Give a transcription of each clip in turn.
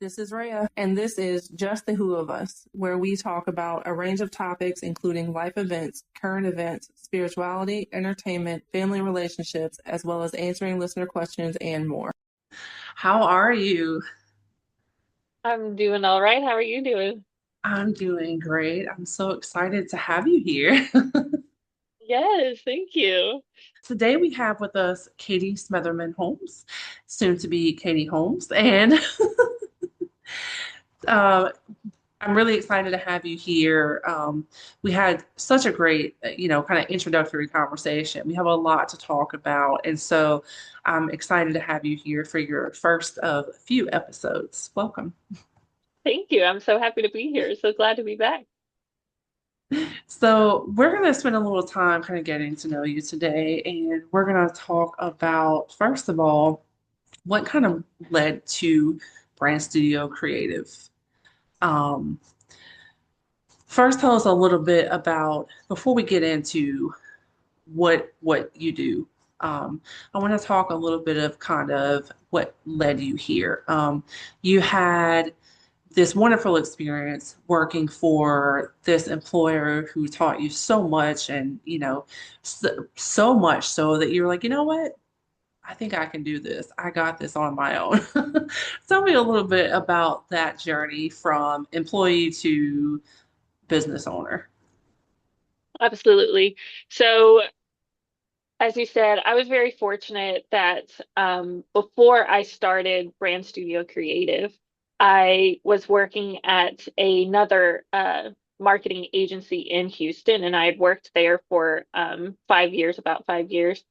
This is Rhea, and this is Just the Who of Us, where we talk about a range of topics, including life events, current events, spirituality, entertainment, family relationships, as well as answering listener questions and more. How are you? I'm doing all right. How are you doing? I'm doing great. I'm so excited to have you here. Yes, thank you. Today we have with us Katie Smetherman-Holmes, soon to be Katie Holmes, and uh, I'm really excited to have you here. We had such a great, kind of introductory conversation. We have a lot to talk about, and so I'm excited to have you here for your first of a few episodes. Welcome. Thank you. I'm so happy to be here. So glad to be back. So we're going to spend a little time kind of getting to know you today, and we're going to talk about, first of all, what kind of led to Brand Studio Creative. Um, First, tell us a little bit about, before we get into what you do. I want to talk a little bit of kind of what led you here. You had this wonderful experience working for this employer who taught you so much, and so much so that you're like, you know what? I think I can do this. I got this on my own. Tell me a little bit about that journey from employee to business owner. Absolutely. So, as you said, I was very fortunate that before I started Brand Studio Creative, I was working at another marketing agency in Houston, and I had worked there for 5 years, about 5 years.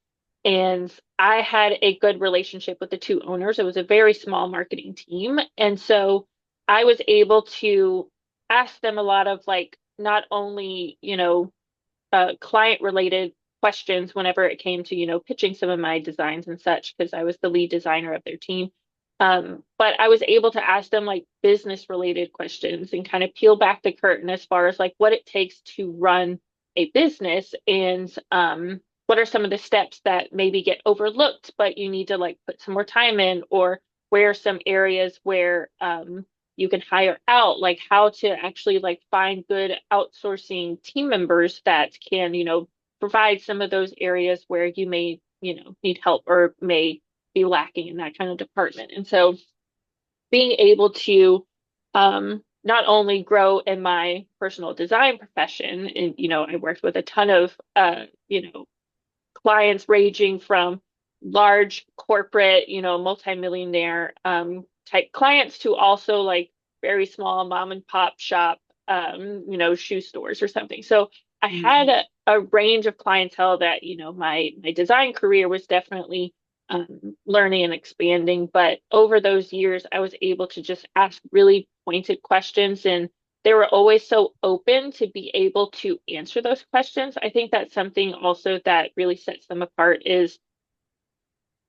And I had a good relationship with the two owners. It was a very small marketing team. And so I was able to ask them a lot of like, not only, client related questions whenever it came to, pitching some of my designs and such, because I was the lead designer of their team. But I was able to ask them like business related questions and kind of peel back the curtain as far as like what it takes to run a business and what are some of the steps that maybe get overlooked, but you need to like put some more time in, or where are some areas where you can hire out, like how to actually like find good outsourcing team members that can, provide some of those areas where you may, need help or may be lacking in that kind of department. And so being able to not only grow in my personal design profession, and I worked with a ton of clients ranging from large corporate, multimillionaire type clients to also like very small mom and pop shop, shoe stores or something. So I had Mhm. a range of clientele that, my design career was definitely learning and expanding. But over those years, I was able to just ask really pointed questions, and they were always so open to be able to answer those questions. I think that's something also that really sets them apart is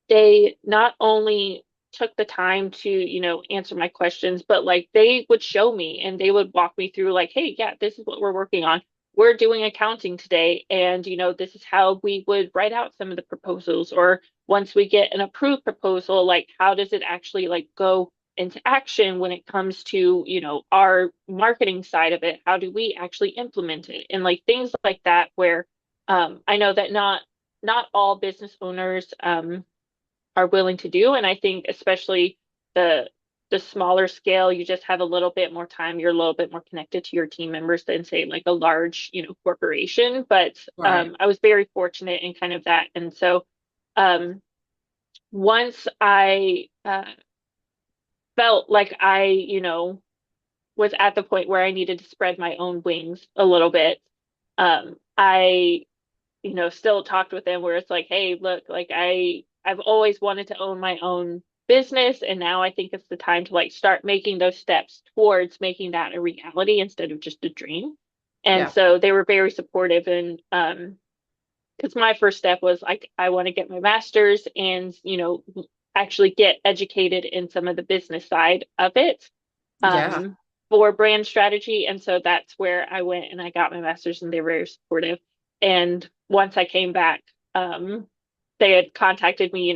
they not only took the time to, answer my questions, but like they would show me and they would walk me through like, hey, yeah, this is what we're working on. We're doing accounting today, and this is how we would write out some of the proposals. Or once we get an approved proposal, like how does it actually like go into action when it comes to, our marketing side of it? How do we actually implement it? And like things like that, where I know that not all business owners are willing to do. And I think especially the the smaller scale, you just have a little bit more time. You're a little bit more connected to your team members than say like a large, corporation. But Right. I was very fortunate in kind of that. And so um, once I felt like I, was at the point where I needed to spread my own wings a little bit, I still talked with them where it's like, hey, look, like I've always wanted to own my own business, and now I think it's the time to like start making those steps towards making that a reality instead of just a dream. And Yeah. so they were very supportive, and because my first step was like I want to get my master's and, actually get educated in some of the business side of it Yeah. um for brand strategy. And so that's where I went and I got my master's, and they were very supportive. And once I came back, they had contacted me,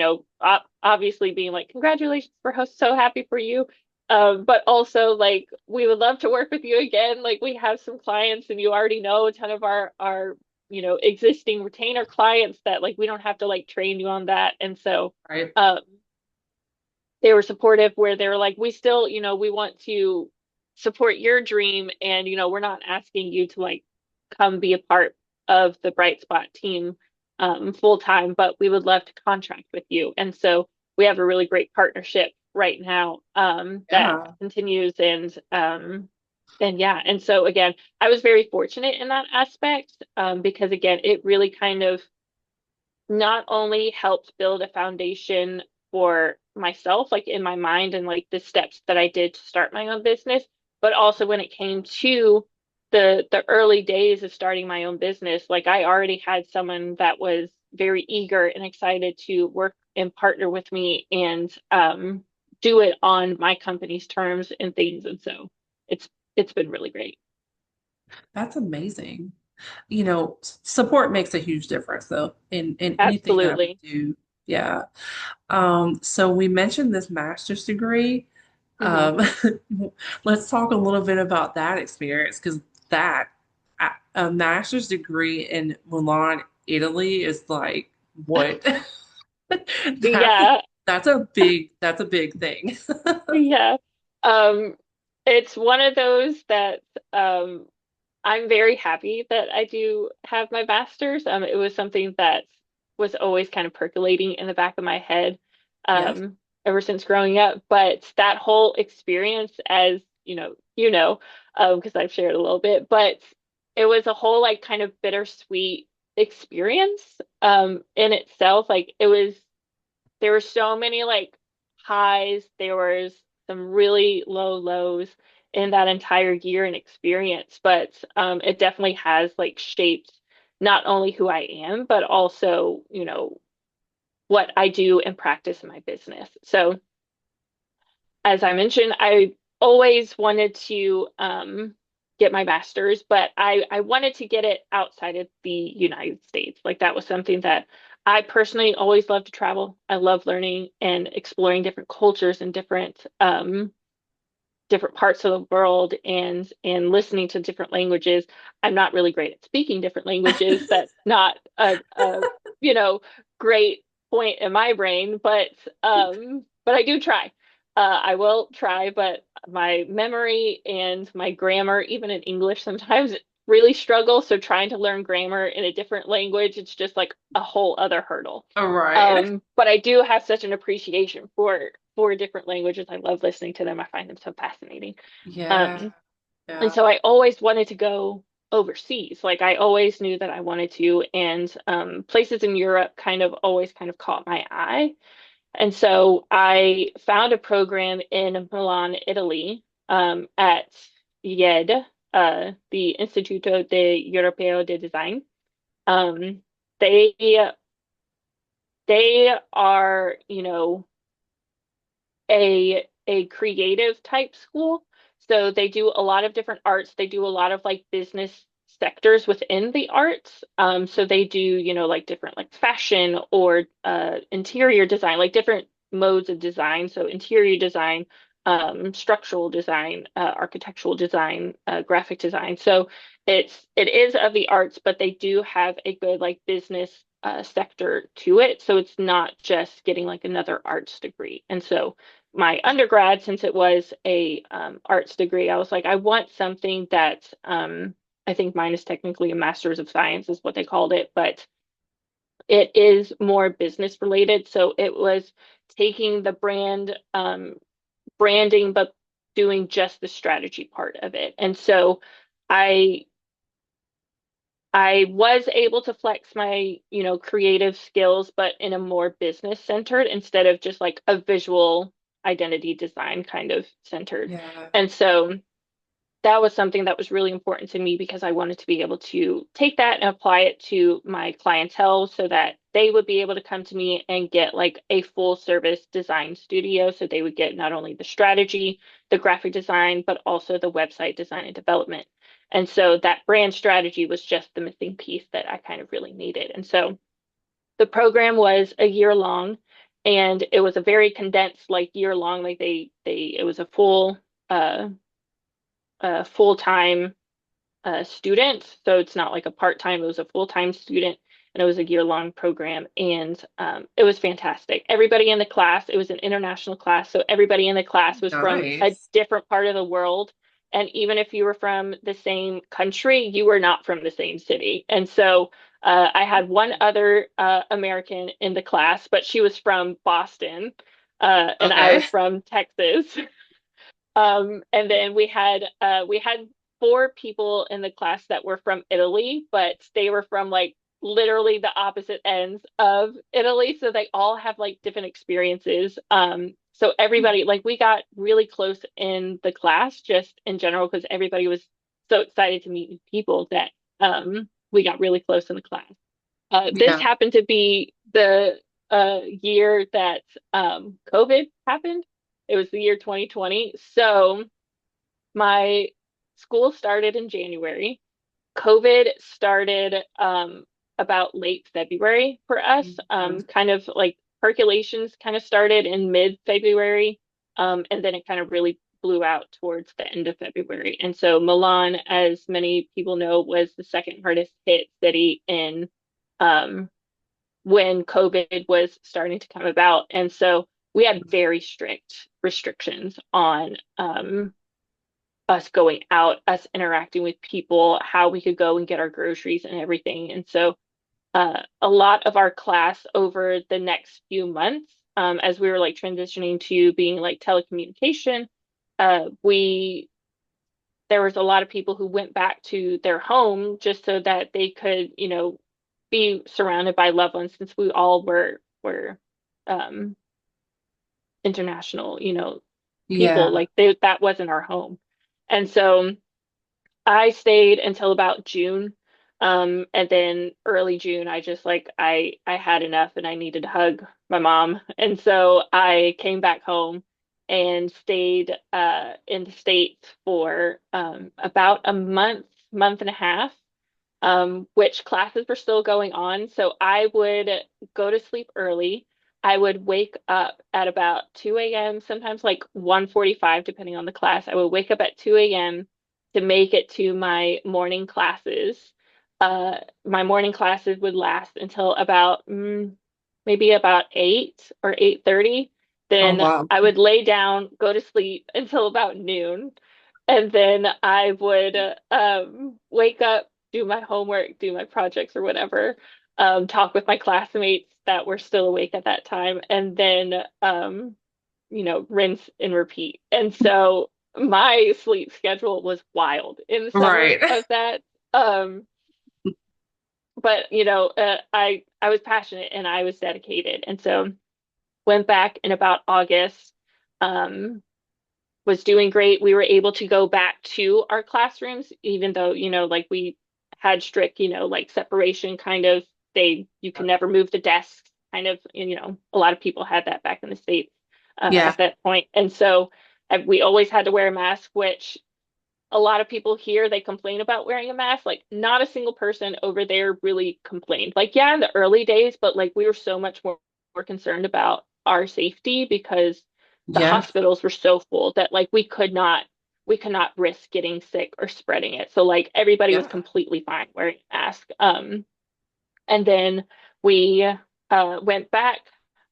obviously being like, congratulations, we're so happy for you. But also like we would love to work with you again. Like we have some clients and you already know a ton of our existing retainer clients that like we don't have to like train you on that. And so Right. um they were supportive where they were like, we still, we want to support your dream and we're not asking you to like come be a part of the Bright Spot team full time, but we would love to contract with you. And so we have a really great partnership right now that Yeah. continues and yeah, and so again, I was very fortunate in that aspect because again, it really kind of not only helped build a foundation for myself, like in my mind and like the steps that I did to start my own business, but also when it came to the early days of starting my own business, like I already had someone that was very eager and excited to work and partner with me and do it on my company's terms and things. And so it's it's been really great. That's amazing. Support makes a huge difference though in anything that we Absolutely. do. Yeah. So we mentioned this master's degree. Hmm. Um, let's talk a little bit about that experience because that a master's degree in Milan, Italy is like what that's Yeah. that's a big thing. Yeah. Um, it's one of those that um, I'm very happy that I do have my master's. It was something that was always kind of percolating in the back of my head Yes. ever since growing up. But that whole experience, as because I've shared a little bit, but it was a whole like kind of bittersweet experience in itself. Like it was there were so many like highs, there was some really low lows in that entire year and experience, but it definitely has like shaped not only who I am, but also, what I do and practice in my business. So, as I mentioned, I always wanted to get my master's, but I wanted to get it outside of the United States. Like that was something that I personally always love to travel. I love learning and exploring different cultures and different parts of the world and listening to different languages. I'm not really great at speaking different languages. That's not a you know great point in my brain, but I do try. I will try, but my memory and my grammar, even in English, sometimes really struggle. So trying to learn grammar in a different language, it's just like a whole other hurdle. All right. But I do have such an appreciation for different languages. I love listening to them. I find them so fascinating. Yeah. Um, and Yeah. so I always wanted to go overseas. Like I always knew that I wanted to, and places in Europe kind of caught my eye. And so I found a program in Milan, Italy, at IED, the Istituto de Europeo de Design. Um, they they are, a creative type school. So they do a lot of different arts. They do a lot of like business sectors within the arts. So they do, like different like fashion or interior design, like different modes of design. So interior design, structural design, architectural design, graphic design. So it is of the arts, but they do have a good like business sector to it. So it's not just getting like another arts degree. And so my undergrad, since it was a arts degree, I was like, I want something that I think mine is technically a master's of science, is what they called it, but it is more business related. So it was taking the branding, but doing just the strategy part of it. And so I I was able to flex my, creative skills, but in a more business centered instead of just like a visual identity design kind of centered. Yeah. And so that was something that was really important to me because I wanted to be able to take that and apply it to my clientele so that they would be able to come to me and get like a full service design studio. So they would get not only the strategy, the graphic design, but also the website design and development. And so that brand strategy was just the missing piece that I kind of really needed. And so the program was a year long, And it was a very condensed, like year long, like it was a uh, full-time student. So it's not like a part-time, it was a full-time student, and it was a year-long program. And it was fantastic. Everybody in the class, it was an international class, so everybody in the class was from a Nice. different part of the world. And even if you were from the same country, you were not from the same city. And so I had one other American in the class, but she was from Boston, and I Okay. was from Texas. And then we had four people in the class that were from Italy, but they were from like literally the opposite ends of Italy, so they all have like different experiences. So everybody like we got really close in the class just in general because everybody was so excited to meet new people that we got really close in the class. This Yeah. happened to be the year that COVID happened. It was the year 2020. So my school started in January. COVID started about late February for us. Mhm. Kind of like percolations kind of started in mid-February, and then it kind of really blew out towards the end of February. And so Milan, as many people know, was the second hardest hit city in um, when COVID was starting to come about. And so we had very strict restrictions on us going out, us interacting with people, how we could go and get our groceries and everything. And so a lot of our class over the next few months, as we were like transitioning to being like telecommunication, we there was a lot of people who went back to their home just so that they could, be surrounded by loved ones since we all were um international, people Yeah. like that wasn't our home. And so I stayed until about June. And then early June, I just like I had enough and I needed to hug my mom. And so I came back home and stayed in the States for about a month and a half, which classes were still going on. So I would go to sleep early. I would wake up at about 2 a.m., sometimes like 1:45, depending on the class. I would wake up at 2 a.m. to make it to my morning classes. My morning classes would last until about maybe about 8 or 8:30. Oh, Then wow. I would lay down, go to sleep until about noon. And then I would wake up, do my homework, do my projects or whatever, talk with my classmates that were still awake at that time, and then rinse and repeat. And so my sleep schedule was wild in the summer Right. of that. Um, but I was passionate and I was dedicated, and so went back in about August. Um, was doing great. We were able to go back to our classrooms, even though, like we had strict, like separation kind of, you can never move the desks kind of, and, a lot of people had that back in the States Yeah. at that point. And so we always had to wear a mask, which a lot of people here, they complain about wearing a mask. Like not a single person over there really complained. Like, yeah, in the early days, but like we were so much more concerned about our safety because the Yeah. hospitals were so full that like we could not risk getting sick or spreading it. So like everybody was Yeah. completely fine wearing a mask. And then we went back.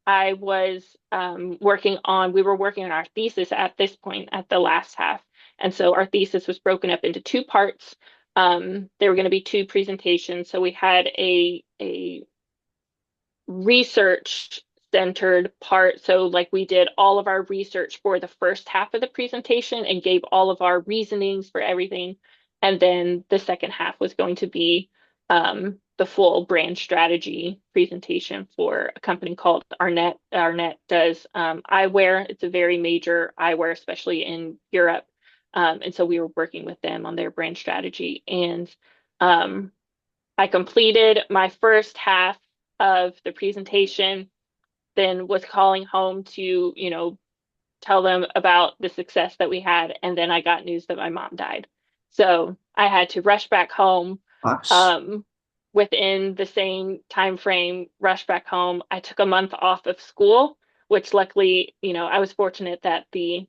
I was we were working on our thesis at this point at the last half. And so our thesis was broken up into two parts. There were going to be two presentations. So we had a research centered part. So, like, we did all of our research for the first half of the presentation and gave all of our reasonings for everything. And then the second half was going to be the full brand strategy presentation for a company called Arnett. Arnett does eyewear. It's a very major eyewear, especially in Europe. And so we were working with them on their brand strategy. And um, I completed my first half of the presentation, then was calling home to, tell them about the success that we had. And then I got news that my mom died. So I had to rush back home Gosh. um, within the same time frame, rush back home. I took a month off of school which luckily, I was fortunate that the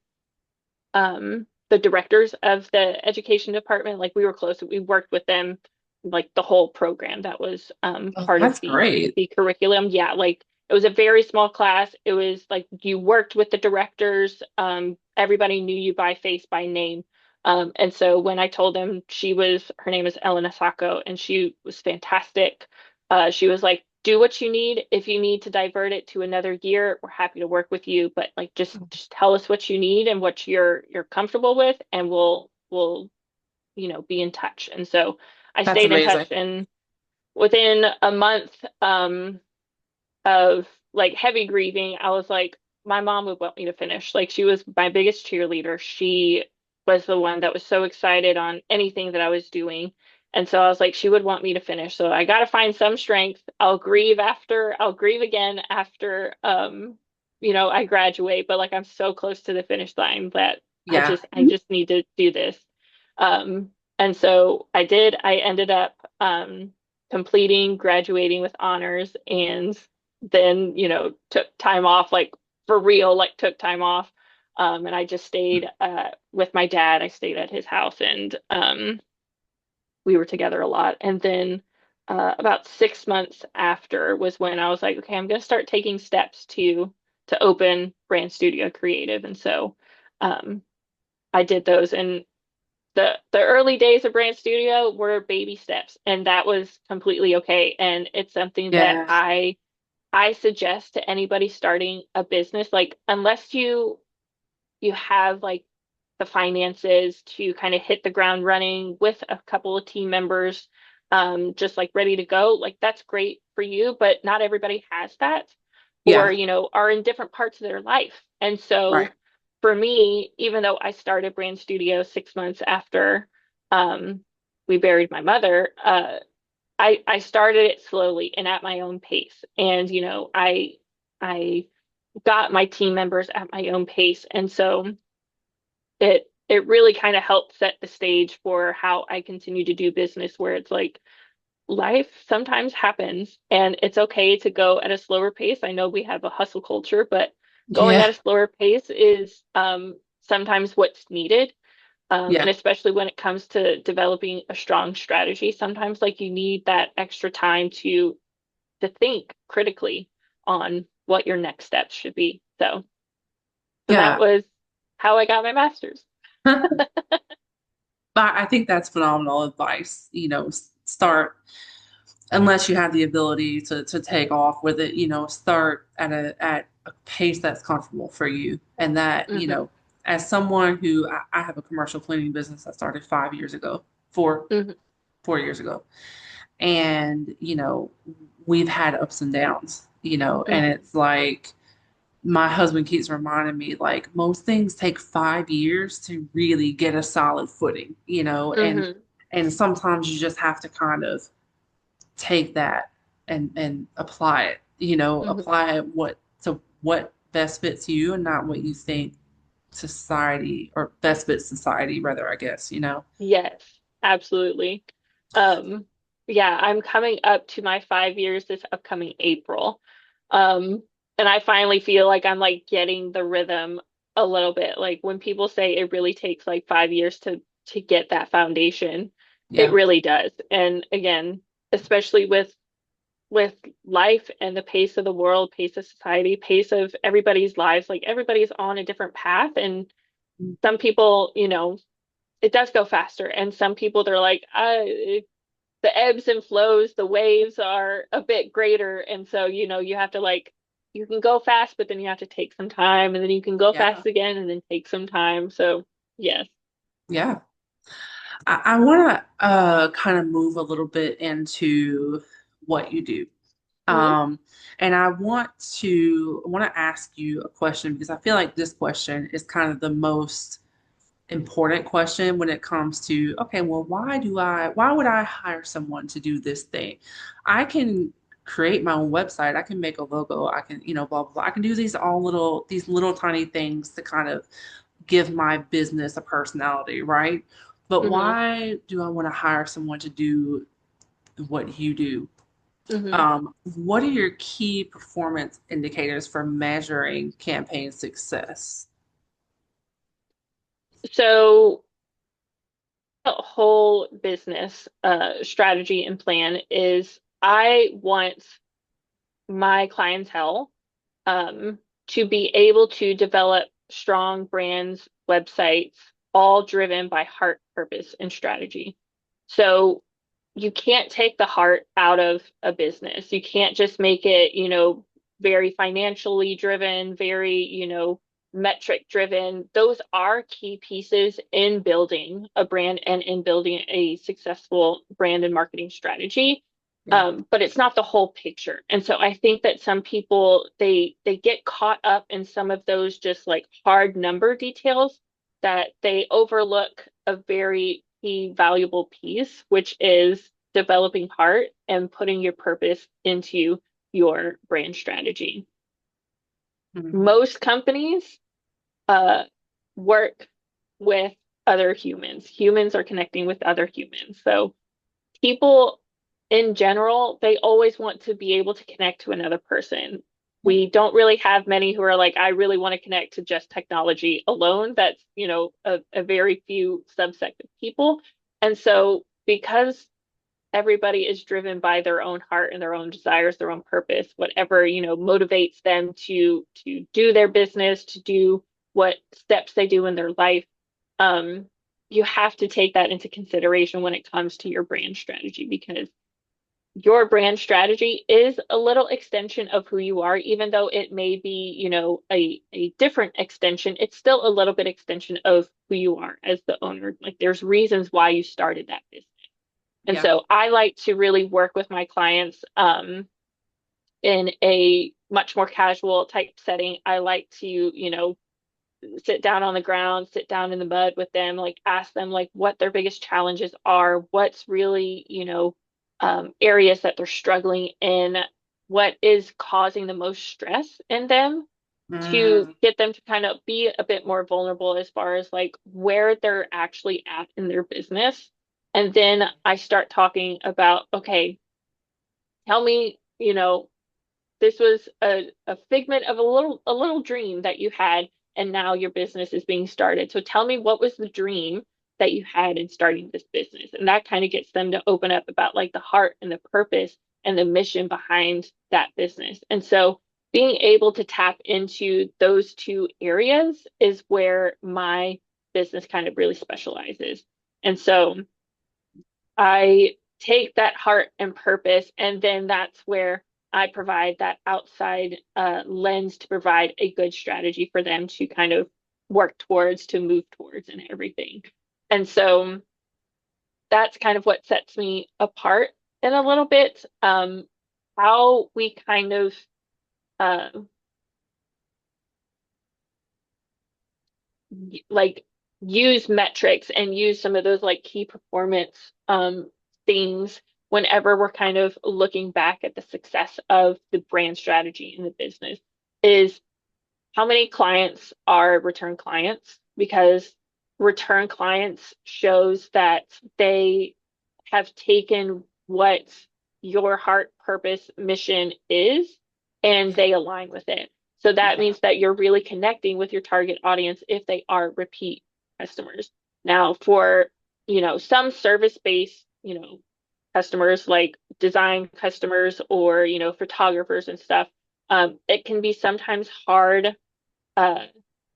directors of the education department, like we were close. We worked with them like the whole program that was Oh, part of that's great. the curriculum. Yeah, like it was a very small class. It was like you worked with the directors. Everybody knew you by face, by name. And so when I told them her name is Elena Sacco, and she was fantastic. She was like, do what you need. If you need to divert it to another year, we're happy to work with you. But like, just tell us what you need and what you're comfortable with, and we'll be in touch. And so I That's stayed in touch, amazing. and within a month, of like heavy grieving, I was like, my mom would want me to finish. Like she was my biggest cheerleader. She was the one that was so excited on anything that I was doing. And so I was like, she would want me to finish. So I got to find some strength. I'll grieve again after, I graduate, but like I'm so close to the finish line that Yeah. I just need to do this. And so I did. I ended up, completing, graduating with honors, and then, took time off, like for real, like took time off. And I just stayed with my dad. I stayed at his house, and we were together a lot. And then about 6 months after was when I was like, okay, I'm going to start taking steps to open Brand Studio Creative. And so um, I did those. And the early days of Brand Studio were baby steps, and that was completely okay. And it's something that Yeah. I suggest to anybody starting a business, like unless you have like the finances to kind of hit the ground running with a couple of team members, just like ready to go, like that's great for you, but not everybody has that, or, Yeah. are in different parts of their life. And Right. so for me, even though I started Brand Studio 6 months after um, we buried my mother, I started it slowly and at my own pace. And, I got my team members at my own pace. And so it really kind of helped set the stage for how I continue to do business, where it's like life sometimes happens and it's okay to go at a slower pace. I know we have a hustle culture, but going Yeah. at a slower pace is sometimes what's needed. And Yeah. especially when it comes to developing a strong strategy, sometimes like you need that extra time to think critically on what your next steps should be. So that Yeah. was how I got my master's. But I think that's phenomenal advice. Start unless you have the ability to take off with it, start at a pace that's comfortable for you. And that, Hmm. as someone who I have a commercial cleaning business that started 5 years ago, four, Hmm. 4 years ago. And, we've had ups and downs, and Hmm. it's like my husband keeps reminding me like most things take 5 years to really get a solid footing, Hmm. and sometimes you just have to kind of take that and apply it, Hmm. apply it what best fits you and not what you think society or best fits society rather, I guess. Yes, absolutely. Um, yeah, I'm coming up to my 5 years this upcoming April. Um, and I finally feel like I'm like getting the rhythm a little bit. Like when people say it really takes like 5 years to get that foundation, it Yeah. really does. And again, especially with life and the pace of the world, pace of society, pace of everybody's lives, like everybody's on a different path. And some people, it does go faster. And some people, they're like, the ebbs and flows, the waves are a bit greater. And so, you have to like, you can go fast, but then you have to take some time, and then you can go Yeah. fast again and then take some time. So, yes. Yeah. I want to kind of move a little bit into what you do. Hmm. Um, and I want to ask you a question because I feel like this question is kind of the most important question when it comes to, okay, well, why would I hire someone to do this thing? I can create my own website, I can make a logo, I can, blah, blah, blah. I can do these little tiny things to kind of give my business a personality, right? But Hmm. why do I want to hire someone to do what you do? Hmm. What are your key performance indicators for measuring campaign success? So the whole business strategy and plan is I want my clientele um, to be able to develop strong brands, websites, all driven by heart, purpose, and strategy. So you can't take the heart out of a business. You can't just make it, very financially driven, very, metric driven. Those are key pieces in building a brand and in building a successful brand and marketing strategy. Yeah. But it's not the whole picture. And so I think that some people they get caught up in some of those just like hard number details that they overlook a very key valuable piece, which is developing heart and putting your purpose into your brand strategy. Mhm. Most companies uh, work with other humans. Humans are connecting with other humans. So people in general, they always want to be able to connect to another person. Yeah. We don't really have many who are like, I really want to connect to just technology alone. That's, a very few subsect of people. And so because everybody is driven by their own heart and their own desires, their own purpose, whatever, motivates them to do their business, to do what steps they do in their life. Um, you have to take that into consideration when it comes to your brand strategy because your brand strategy is a little extension of who you are, even though it may be, a different extension, it's still a little bit extension of who you are as the owner. Like there's reasons why you started that business. And Yeah. so I like to really work with my clients in a much more casual type setting. I like to, sit down on the ground, sit down in the mud with them, like ask them like what their biggest challenges are, what's really, areas that they're struggling in, what is causing the most stress in them to Mm, get them to kind of be a bit more vulnerable as far as like where they're actually at in their business. And then I start talking about, okay, tell me, this was a figment of a little dream that you had, and now your business is being started. So tell me what was the dream that you had in starting this business? And that kind of gets them to open up about like the heart and the purpose and the mission behind that business. And so being able to tap into those two areas is where my business kind of really specializes. And so I take that heart and purpose, and then that's where I provide that outside lens to provide a good strategy for them to kind of work towards, to move towards, and everything. And so that's kind of what sets me apart in a little bit. How we kind of uh, like use metrics and use some of those like key performance things whenever we're kind of looking back at the success of the brand strategy in the business is how many clients are return clients because return clients shows that they have taken what your heart purpose mission is and yeah. they align with it. So that Yeah. means that you're really connecting with your target audience if they are repeat customers. Now, for, some service-based, customers like design customers or, photographers and stuff, it can be sometimes hard uh,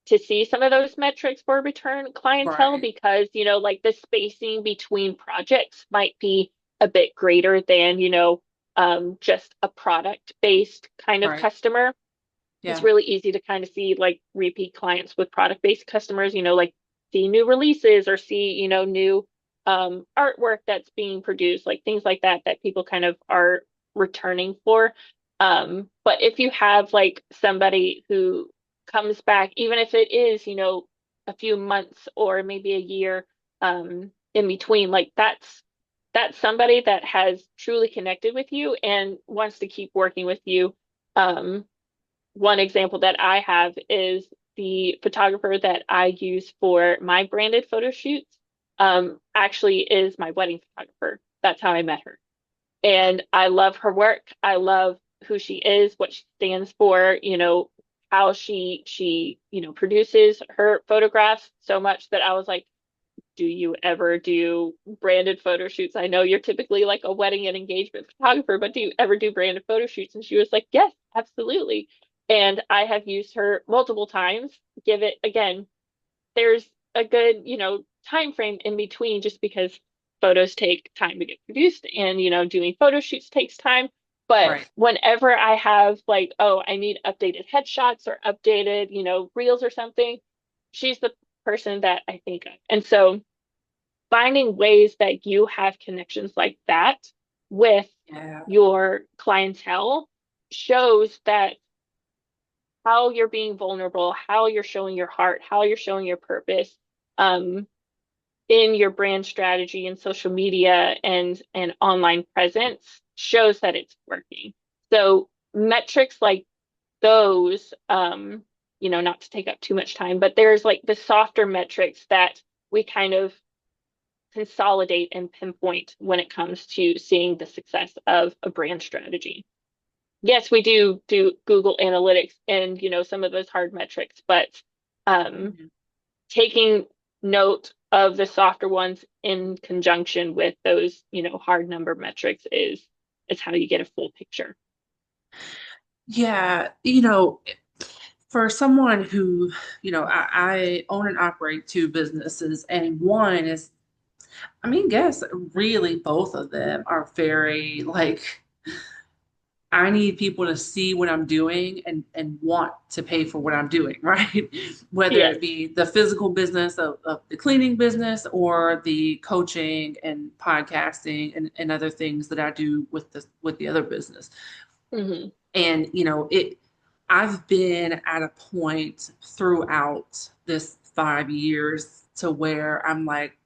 to see some of those metrics for return clientele Right. because, like the spacing between projects might be a bit greater than, just a product-based kind of Right. customer. It's Yeah. really easy to kind of see like repeat clients with product-based customers, like see new releases or see, new artwork that's being produced, like things like that that people kind of are returning for. But if you have like somebody who comes back, even if it is, a few months or maybe a year in between, like that's somebody that has truly connected with you and wants to keep working with you. Um, One example that I have is the photographer that I use for my branded photo shoots, actually is my wedding photographer. That's how I met her. And I love her work. I love who she is, what she stands for, how she produces her photographs so much that I was like, do you ever do branded photo shoots? I know you're typically like a wedding and engagement photographer, but do you ever do branded photo shoots? And she was like, yes, absolutely. And I have used her multiple times. Give it again, there's a good, time frame in between just because photos take time to get produced and, doing photo shoots takes time. But Right. whenever I have like, oh, I need updated headshots or updated, reels or something, she's the person that I think of. And so finding ways that you have connections like that with Yeah. your clientele shows that how you're being vulnerable, how you're showing your heart, how you're showing your purpose um, in your brand strategy and social media and online presence shows that it's working. So metrics like those, not to take up too much time, but there's like the softer metrics that we kind of consolidate and pinpoint when it comes to seeing the success of a brand strategy. Yes, we do Google Analytics and some of those hard metrics, but um, Mhm. taking note of the softer ones in conjunction with those hard number metrics is how you get a full picture. Yeah, for someone who, I own and operate two businesses, and one is, I mean, guess really both of them are very like, I need people to see what I'm doing and want to pay for what I'm doing, right? Whether Yes. it be the physical business of the cleaning business or the coaching and podcasting and other things that I do with the other business. Hmm. And I've been at a point throughout this 5 years to where I'm like,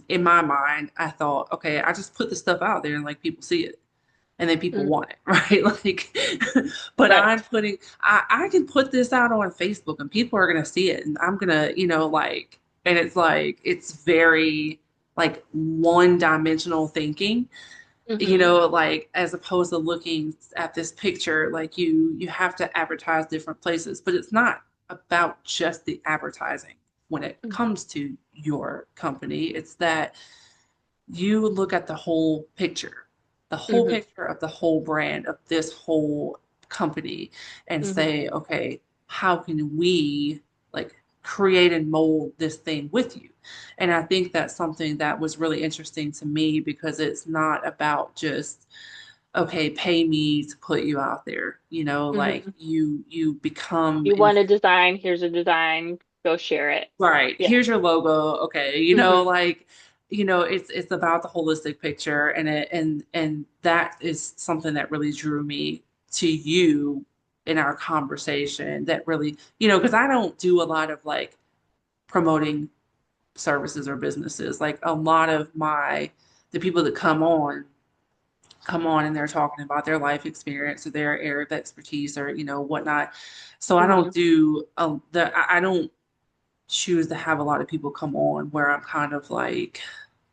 in my mind, I thought, okay, I just put the stuff out there and like people see it and then people Hmm. want it, right? Like, but Right. I can put this out on Facebook and people are gonna see it and I'm gonna, and it's like it's very like one dimensional thinking, Hmm. like as opposed to looking at this picture, like you have to advertise different places, but it's not about just the advertising when it Hmm. comes to your company. It's that you look at the whole Hmm. picture of the whole brand of this whole company and Hmm. say, okay, how can we like create and mold this thing with you? And I think that's something that was really interesting to me because it's not about just, okay, pay me to put you out there, like Hmm. you become You want a design, here's a design, go share it. right. Yeah. Here's your logo. Okay. Hmm. Like, it's about the holistic picture and that is something that really drew me to you in our conversation that really, because I don't do a lot of like promoting services or businesses. Like a lot of the people that come on and they're talking about their life experience or their area of expertise or, whatnot. So I don't Hmm. do I don't choose to have a lot of people come on where I'm kind of like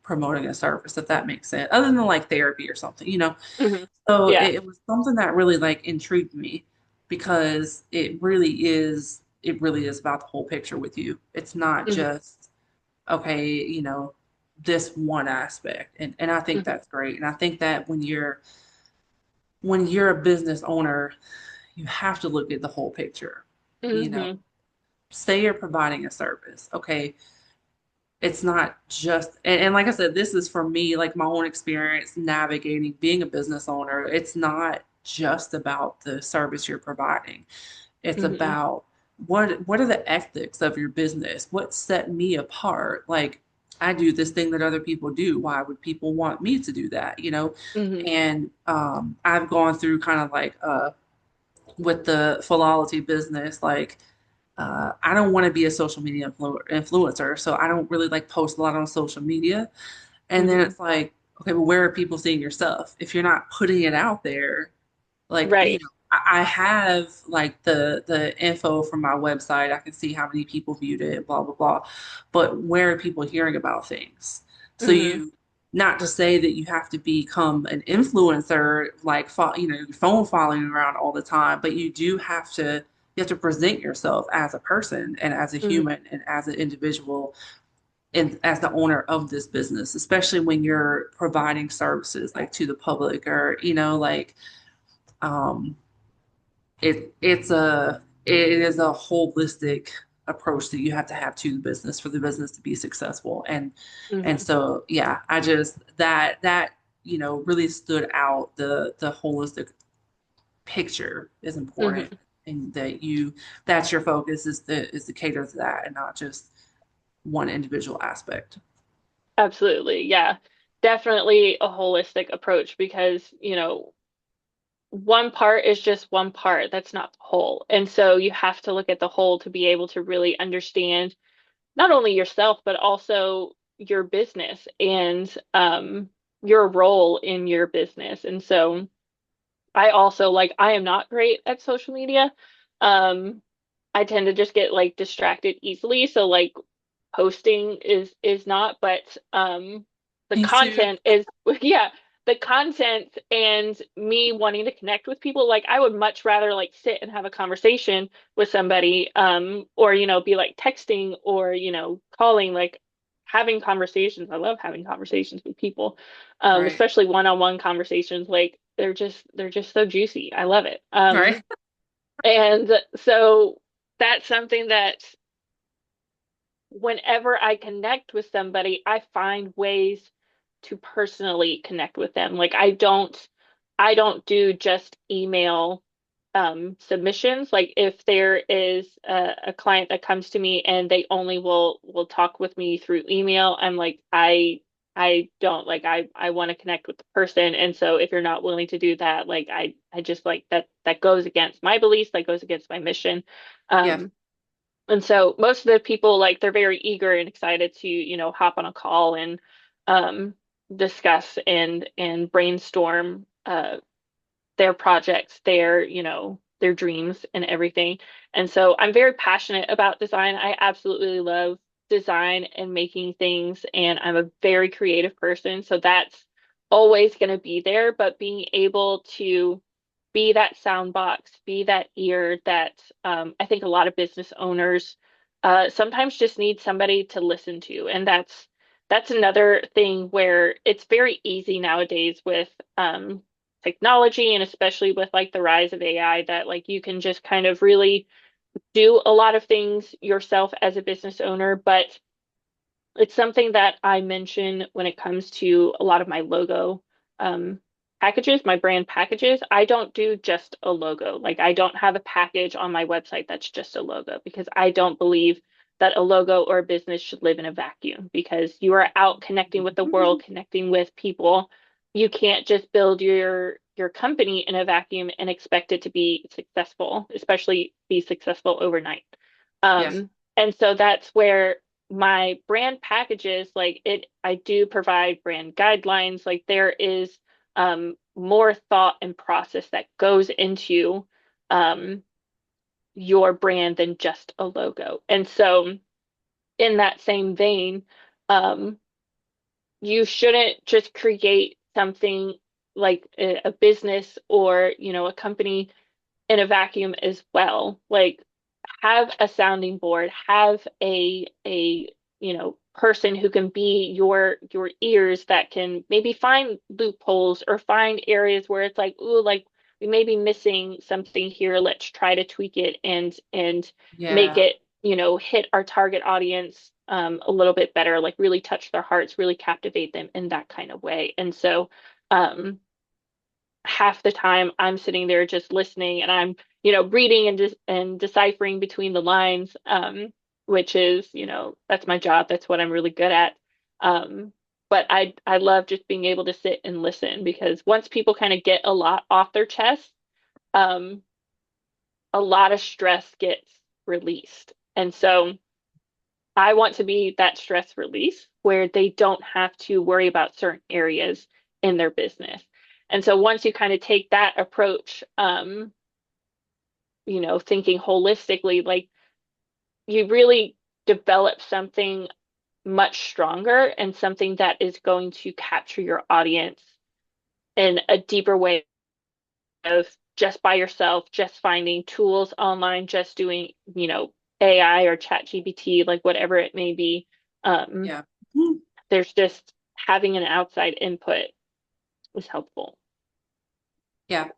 promoting a service, if that makes sense, other than like therapy or something. Hmm. So Yeah. it was something that really like intrigued me because it really is about the whole picture with you. It's not Hmm. just, okay, this one aspect. And I think Hmm. that's great. And I think that when you're a business owner, you have to look at the whole picture, you know. Hmm. Say you're providing a service. Okay, it's not just and like I said, this is for me like my own experience navigating being a business owner. It's not just about the service you're providing. It's Hmm. about what are the ethics of your business? What set me apart? Like I do this thing that other people do. Why would people want me to do that? Hmm. And I've gone through kind of like with the philology business, like I don't want to be a social media influencer, so I don't really like post a lot on social media. And then Hmm. it's like, okay, but where are people seeing your stuff? If you're not putting it out there, like Right. I have like the info from my website. I can see how many people viewed it, blah blah blah. But where are people hearing about things? So Hmm. not to say that you have to become an influencer, like phone following around all the time, but you have to present yourself as a person and as a Mhm. human and as an individual and as the owner of this business, especially when you're providing services like to the public or, um, it is a holistic approach that you have to the business for the business to be successful. And Mhm. so yeah, I just that really stood out. The holistic picture is important, Mhm. and that's your focus is to cater to that and not just one individual aspect. Absolutely. Yeah. Definitely a holistic approach because, one part is just one part. That's not the whole. And so you have to look at the whole to be able to really understand not only yourself, but also your business and your role in your business. And so I also like, I am not great at social media. Um, I tend to just get like distracted easily. So like posting is not, but the Me too. content is yeah, the content and me wanting to connect with people, like I would much rather like sit and have a conversation with somebody, or be like texting or calling, like having conversations. I love having conversations with people, Right. especially one-on-one conversations. Like they're just so juicy. I love it. Right. And so that's something that whenever I connect with somebody, I find ways to personally connect with them. Like I don't do just email submissions. Like if there is a client that comes to me and they only will talk with me through email, I'm like I don't like I want to connect with the person. And so if you're not willing to do that, like I just like that goes against my beliefs, that goes against my mission. Yeah. Um and so most of the people, like, they're very eager and excited to, hop on a call and um, discuss and brainstorm their projects, their dreams and everything. And so I'm very passionate about design. I absolutely love design and making things, and I'm a very creative person. So that's always going to be there, but being able to be that sound box, be that ear that I think a lot of business owners sometimes just need somebody to listen to. And that's another thing where it's very easy nowadays with technology and especially with like the rise of AI that like you can just kind of really do a lot of things yourself as a business owner, but it's something that I mention when it comes to a lot of my logo um, packages, my brand packages. I don't do just a logo. Like I don't have a package on my website that's just a logo because I don't believe that a logo or a business should live in a vacuum because you are out connecting with the world, connecting with people. You can't just build your company in a vacuum and expect it to be successful, especially be successful overnight. Yes. And so that's where my brand packages, like I do provide brand guidelines. Like there is more thought and process that goes into um, your brand than just a logo. And so in that same vein, um, you shouldn't just create something like a business or, a company in a vacuum as well. Like have a sounding board, have a person who can be your ears that can maybe find loopholes or find areas where it's like, ooh, like we may be missing something here. Let's try to tweak it and make Yeah. it, hit our target audience a little bit better, like really touch their hearts, really captivate them in that kind of way. And so um half the time I'm sitting there just listening and I'm, reading and deciphering between the lines, which is, that's my job. That's what I'm really good at. But I love just being able to sit and listen because once people kind of get a lot off their chest, um, a lot of stress gets released. And so I want to be that stress release where they don't have to worry about certain areas in their business. And so once you kind of take that approach, thinking holistically, like you really develop something much stronger and something that is going to capture your audience in a deeper way of just by yourself, just finding tools online, just doing, AI or chat GPT, like whatever it may be. Um, Yeah. there's just having an outside input is helpful. Yeah.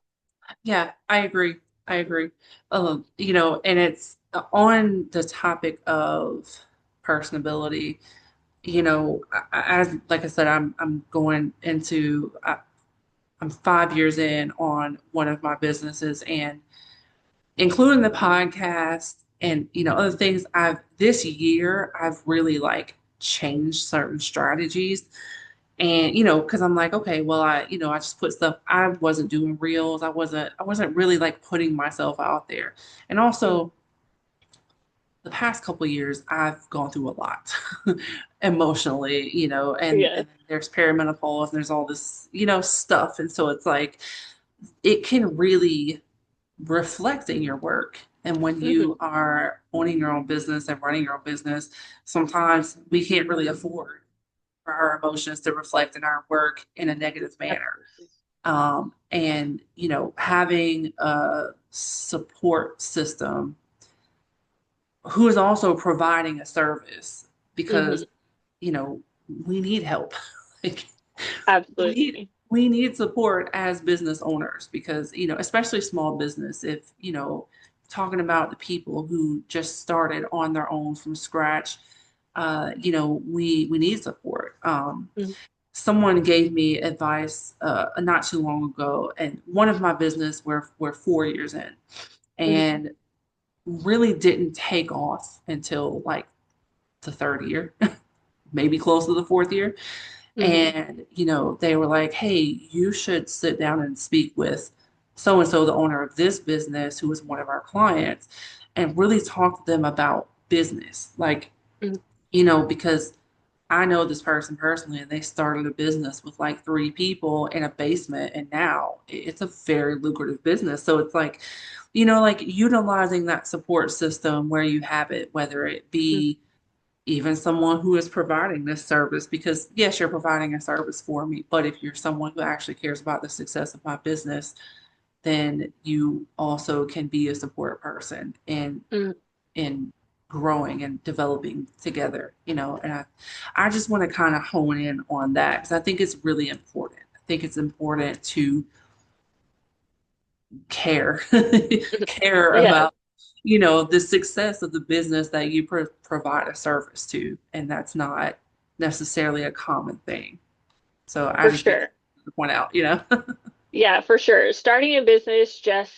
Yeah, I agree. I agree. And it's on the topic of personability. Like I said, I'm going into I'm 5 years in on one of my businesses, and including the podcast and other things. I've this year I've really like changed certain strategies. And because I'm like, okay, well, I just put stuff. I wasn't doing reels. I wasn't really like putting myself out there. And Mm, also, the past couple of years, I've gone through a lot emotionally, and yeah. and there's perimenopause and there's all this, stuff. And so it's like it can really reflect in your work. And when Hmm. you are owning your own business and running your own business, sometimes we can't really afford for our emotions to reflect in our work in a negative manner. Absolutely. And having a support system who is also providing a service, because Hmm. you know we need help. Like, we need Absolutely. we need support as business owners, because especially small business. If talking about the people who just started on their own from scratch, we need support. Mm-hmm. Someone gave me advice not too long ago, and one of my business, we're 4 years in, and really didn't take off until like the third year, maybe close to the fourth year. Hmm. And they were like, hey, you should sit down and speak with so and so, the owner of this business, who is one of our clients, and really talk to them about business. Like, Hmm. because I know this person personally, and they started a business with like three people in a basement, and now it's a very lucrative business. So it's like, like utilizing that support system where you have it, whether it be even someone who is providing this service, because yes, you're providing a service for me, but if you're someone who actually cares about the success of my business, then you also can be a support person Hmm. in growing and developing together, and I just want to kind of hone in on that, because I think it's really important. I think it's important to care, care Yeah, about, the success of the business that you provide a service to. And that's not necessarily a common thing. So I for just think sure. to point out. Yeah, for sure. Starting a business, just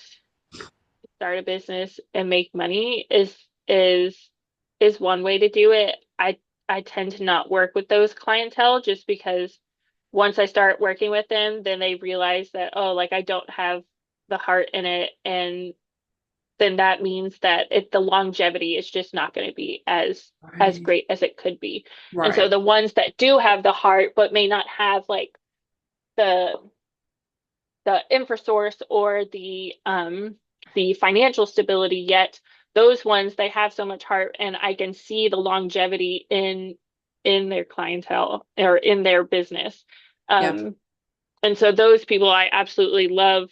start a business and make money is is one way to do it. I tend to not work with those clientele just because once I start working with them, then they realize that, oh, like I don't have the heart in it, and then that means that the longevity is just not going to be as Right. great as it could be. And so Right. the ones that do have the heart but may not have like the infrasource or the financial stability yet, those ones they have so much heart, and I can see the longevity in their clientele or in their business. Yep. Um, and so those people I absolutely love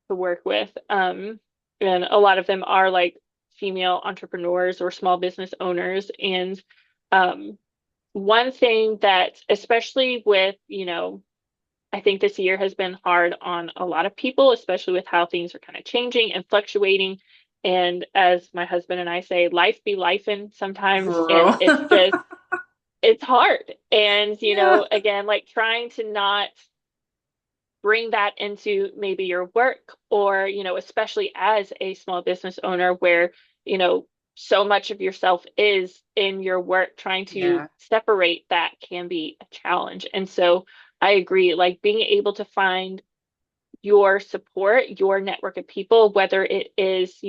to work with. And a lot of them are like female entrepreneurs or small business owners. And um, one thing that, especially with, I think this year has been hard on a lot of people, especially with how things are kind of changing and fluctuating. And as my husband and I say, life be lifing sometimes, and Girl. it's hard. And, Yeah. again, like trying to not bring that into maybe your work or, especially as a small business owner where, so much of yourself is in your work, trying to Yeah. separate that can be a challenge. And so I agree, like being able to find your support, your network of people, whether it is,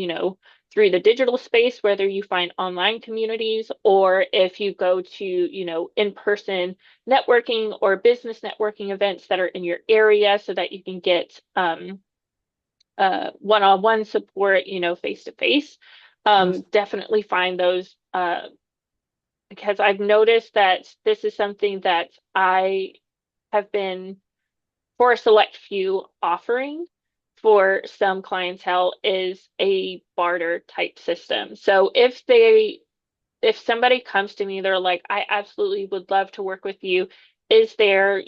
through the digital space, whether you find online communities, or if you go to, in-person networking or business networking events that are in your area so that you can get one-on-one support, face to face. Yes. Definitely find those because I've noticed that this is something that I have been, for a select few, offering for some clientele is a barter type system. So if somebody comes to me, they're like, I absolutely would love to work with you. Is there,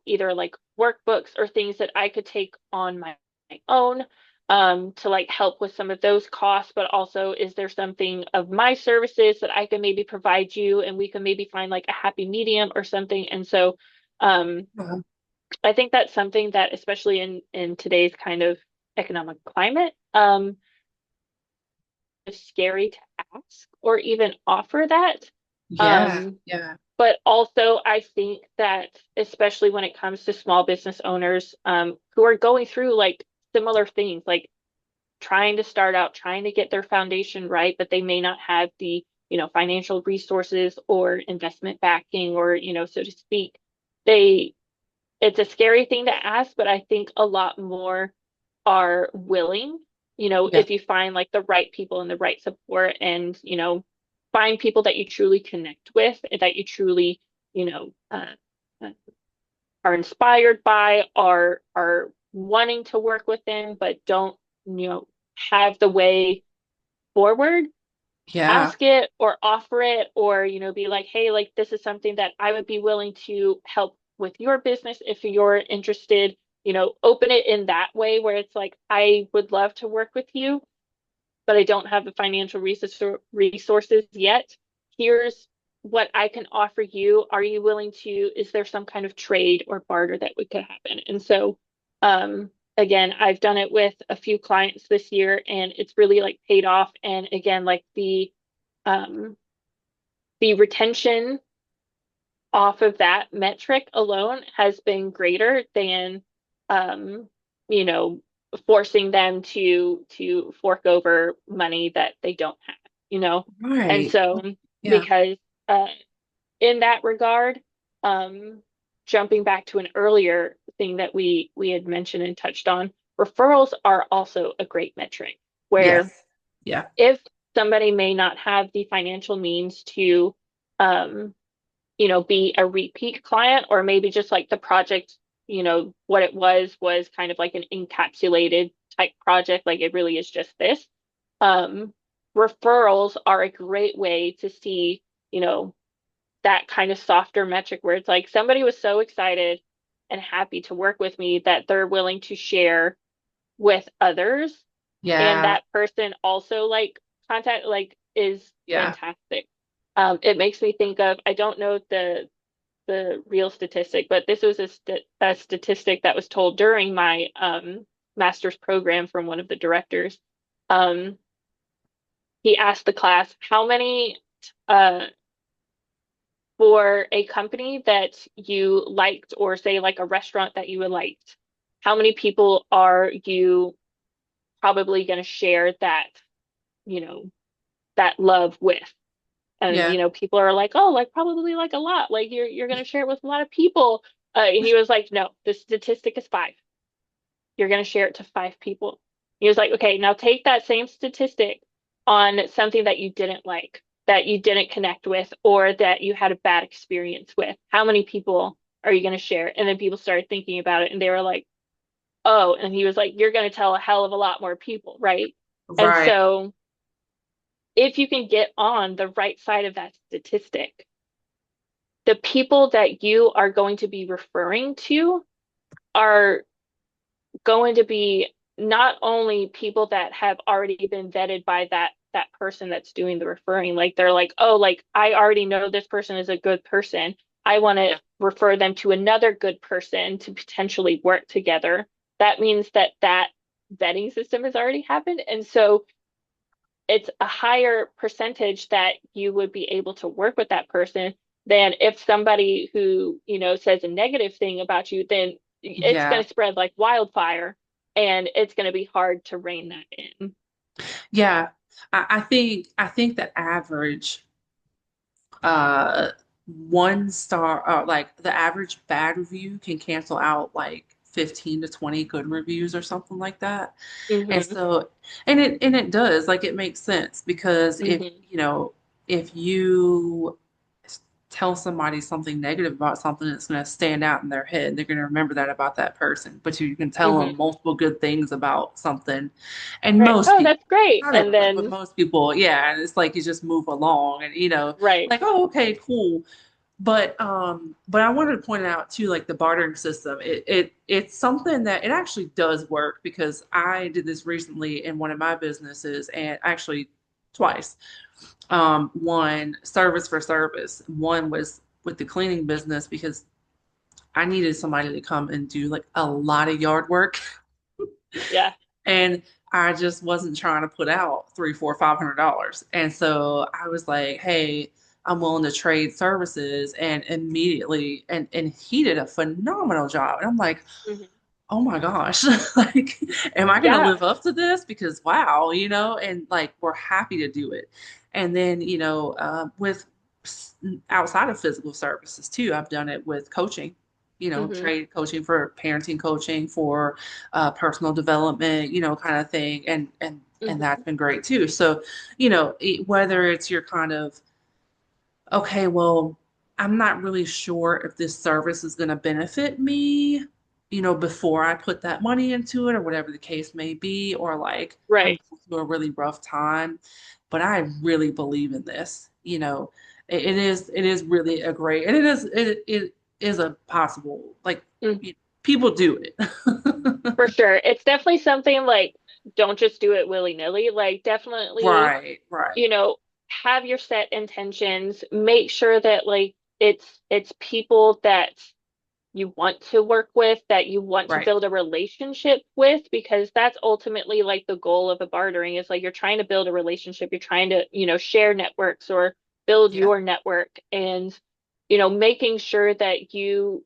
either like workbooks or things that I could take on my own, to like help with some of those costs, but also is there something of my services that I can maybe provide you and we can maybe find like a happy medium or something. And so um Uh, I think that's something that, especially in today's kind of economic climate, is scary to ask or even offer that. yeah, Um, yeah, but also, I think that especially when it comes to small business owners, who are going through like similar things, like trying to start out, trying to get their foundation right, but they may not have the, financial resources or investment backing or, so to speak. They, it's a scary thing to ask, but I think a lot more are willing, yeah, if you find like the right people and the right support and, find people that you truly connect with, and that you truly, you know, uh, are inspired by, are wanting to work with them, but don't, have the way forward. yeah, Ask it or offer it, or be like, hey, like this is something that I would be willing to help with your business if you're interested. Open it in that way where it's like, I would love to work with you, but I don't have the financial resources yet. Here's what I can offer you. Are you willing to, is there some kind of trade or barter that would could happen? And so, again, I've done it with a few clients this year and it's really like paid off. And again, like um, the retention off of that metric alone has been greater than, um, you know, forcing them to fork over money that they don't have. And right. so, Yeah, because uh, in that regard, um, jumping back to an earlier thing that we had mentioned and touched on, referrals are also a great metric yes, where yeah, if somebody may not have the financial means to, um, be a repeat client, or maybe just like the project, what it was kind of like an encapsulated type project, like it really is just this. Um, Referrals are a great way to see, you know, that kind of softer metric where it's like somebody was so excited and happy to work with me that they're willing to share with others, and yeah, that person also like contact like is yeah. fantastic. It makes me think of, I don't know the real statistic, but this was a statistic that was told during my master's program from one of the directors. Um, he asked the class, how many uh, for a company that you liked, or say like a restaurant that you liked, how many people are you probably going to share you know, that love with? And Yeah. people are like, oh, like probably like a lot. Like you're gonna share it with a lot of people. And he was like, no, the statistic is five. You're gonna share it to five people. He was like, okay, now take that same statistic on something that you didn't like, that you didn't connect with, or that you had a bad experience with. How many people are you gonna share? And then people started thinking about it, and they were like, oh, and he was like, you're gonna tell a hell of a lot more people, right? And Right. so if you can get on the right side of that statistic, the people that you are going to be referring to are going to be not only people that have already been vetted by that person that's doing the referring, like they're like, oh, like I already know this person is a good person. I want to Yeah. refer them to another good person to potentially work together. That means that vetting system has already happened. And so it's a higher percentage that you would be able to work with that person than if somebody who, says a negative thing about you, then it's going Yeah. to spread like wildfire and it's going to be hard to rein that in. Yeah. I think the average uh 1 star like the average bad review can cancel out like 15 to 20 good reviews or something like that. And Hmm. so and it does like it makes sense because if Hmm. if you tell somebody something negative about something that's going to stand out in their head. They're going to remember that about that person. But you can tell Hmm. them multiple good things about something. And Right. most Oh, that's people, great. not And everybody, but then, most people, yeah, and it's like you just move along and, right. like, oh, okay, cool. But I wanted to point out too, like the bartering system, it's something that it actually does work because I did this recently in one of my businesses and actually twice. One service for service. One was with the cleaning business because I needed somebody to come and do like a lot of yard work. Yeah. And I just wasn't trying to put out three, four, $500. And so I was like, hey, I'm willing to trade services and immediately and he did a phenomenal job. And I'm like, Hmm. oh my gosh, like, am I going to Yeah. live up to this? Because wow, and like we're happy to do it. And then, with outside of physical services too, I've done it with coaching, Hmm. trade coaching for parenting coaching for personal development, kind of thing. And that's Hmm. been great too. So, whether it's your kind of okay, well, I'm not really sure if this service is going to benefit me, before I put that money into it or whatever the case may be, or like I'm Right. going through a really rough time, but I really believe in this. It is really a great, and it is a possible, like, Mm. people do it. For sure. It's definitely something like, don't just do it willy-nilly. Like, definitely, Right, right, you know, have your set intentions. Make sure that like it's people that you want to work with, that you want to right. build a relationship with, because that's ultimately like the goal of a bartering is like you're trying to build a relationship, you're trying to, share networks or build Yeah, your network and, making sure that you,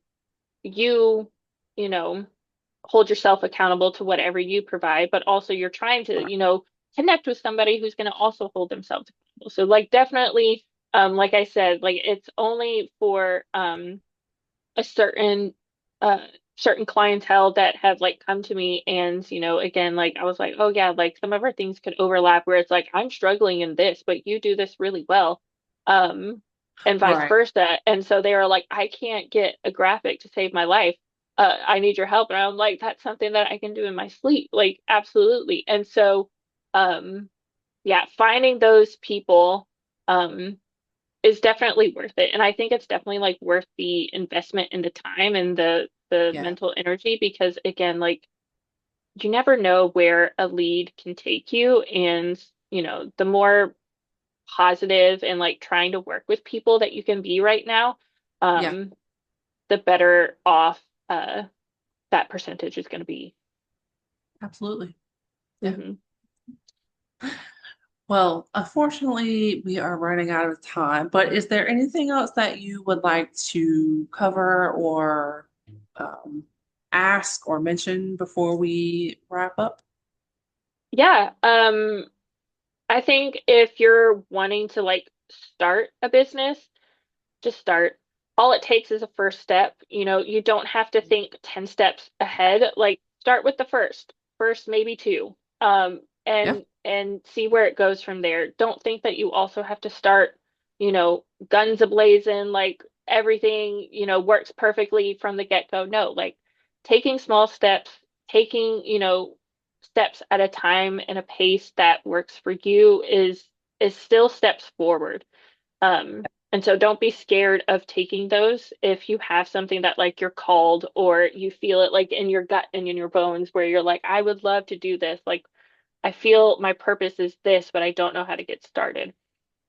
you know, hold yourself accountable to whatever you provide, but also you're trying to, right. connect with somebody who's going to also hold themselves accountable. So like definitely, like I said, like it's only for a uh certain clientele that have like come to me and again like I was like, oh yeah, like some of our things could overlap where it's like I'm struggling in this but you do this really well, um and vice Right. versa. And so they were like, I can't get a graphic to save my life, I need your help. And I'm like, that's something that I can do in my sleep, like absolutely. And so um yeah, finding those people um is definitely worth it. And I think it's definitely like worth the investment in the time and the Yeah, mental energy because again, like you never know where a lead can take you. And, the more positive and like trying to work with people that you can be right now, yeah, um, the better off that percentage is going to be. absolutely. Yeah. Hmm. Well, unfortunately, we are running out of time, but is there anything else that you would like to cover or um, ask or mention before we wrap up? Yeah. I think if you're wanting to like start a business, just start. All it takes is a first step. You don't have to think 10 steps ahead. Like start with the first, maybe two. Yeah, And see where it goes from there. Don't think that you also have to start, guns ablazing, like everything, works perfectly from the get-go. No, like taking small steps, taking, steps at a time and a pace that works for you is still steps forward. And so don't be scared of taking those if you have something that like you're called or you feel it like in your gut and in your bones where you're like, I would love to do this. Like I feel my purpose is this, but I don't know how to get started.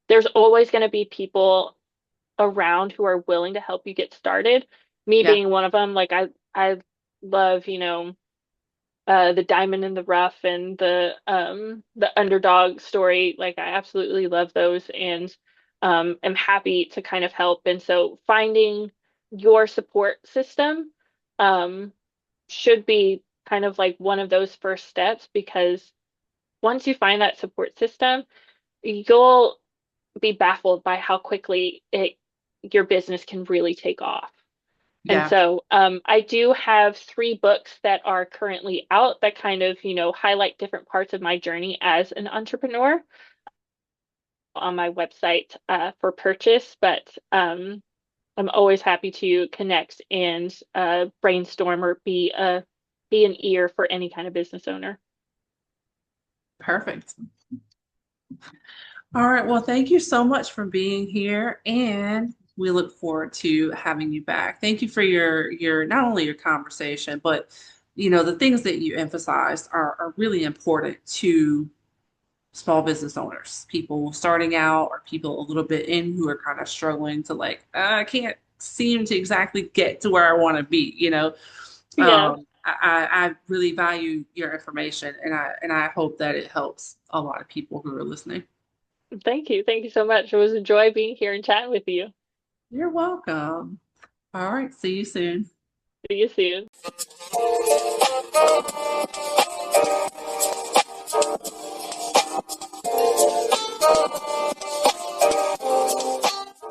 There's always going to be people around who are willing to help you get started. Me yeah, being one of them, like I love, the diamond in the rough and the underdog story. Like I absolutely love those and am happy to kind of help. And so finding your support system um should be kind of like one of those first steps because once you find that support system, you'll be baffled by how quickly your business can really take off. And yeah, so I do have 3 books that are currently out that kind of, highlight different parts of my journey as an entrepreneur on my website for purchase. But I'm always happy to connect and brainstorm or be an ear for any kind of business owner. Perfect. All right. Well, thank you so much for being here, and we look forward to having you back. Thank you for your not only your conversation, but the things that you emphasized are really important to small business owners, people starting out or people a little bit in who are kind of struggling to like, I can't seem to exactly get to where I want to be. Yeah, I really value your information, and I hope that it helps a lot of people who are listening. thank you. Thank you so much. It was a joy being here and chatting with you. You're welcome. All right, see you soon. See you soon.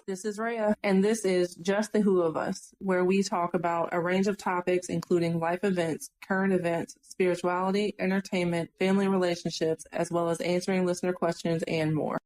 This is Rhea, and this is Just the Who of Us, where we talk about a range of topics, including life events, current events, spirituality, entertainment, family relationships, as well as answering listener questions and more.